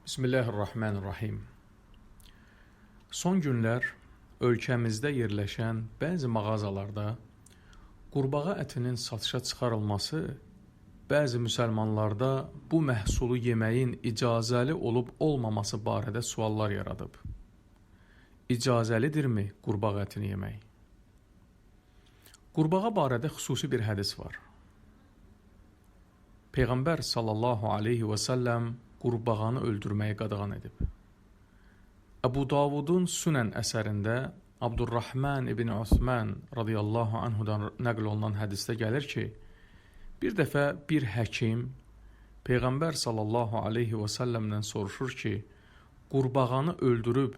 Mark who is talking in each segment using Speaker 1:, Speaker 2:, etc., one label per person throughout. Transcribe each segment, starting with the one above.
Speaker 1: Bismillahirrahmanirrahim. Son günlər ölkəmizdə yerləşən bəzi mağazalarda qurbağa ətinin satışa çıxarılması bəzi müsəlmanlarda bu məhsulu yeməyin icazəli olub olmaması barədə suallar yaradıb. İcazəlidirmi qurbağa ətini yemək? Qurbağa barədə xüsusi bir hədis var. Peyğəmbər sallallahu aleyhi və səlləm qurbağanı öldürməyi qadağan edib. Əbu Davudun Sünən əsərində Abdurrahman ibn Osman radiyallahu anhudan nəql olunan hədisdə gəlir ki, bir dəfə bir həkim Peyğəmbər sallallahu aleyhi və səlləmdən soruşur ki, qurbağanı öldürüb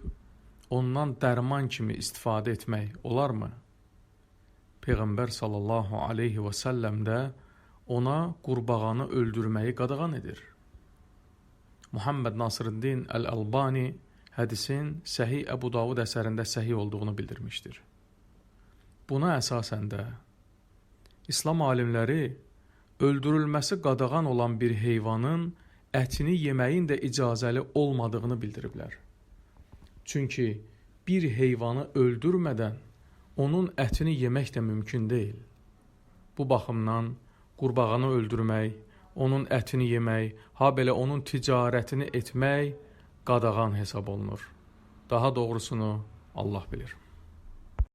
Speaker 1: ondan dərman kimi istifadə etmək olarmı? Peyğəmbər sallallahu aleyhi və səlləm də ona qurbağanı öldürməyi qadağan edir. Muhammed Nasrıddin Əl-Albani hədisin Səhih Əbu Davud əsərində səhih olduğunu bildirmişdir. Buna əsasən də İslam alimləri öldürülməsi qadağan olan bir heyvanın ətini yeməyin də icazəli olmadığını bildiriblər. Çünki bir heyvanı öldürmədən onun ətini yemək də mümkün deyil. Bu baxımdan qurbağanı öldürmək, onun ətini yemək, habelə onun ticarətini etmək qadağan hesab olunur. Daha doğrusunu Allah bilir.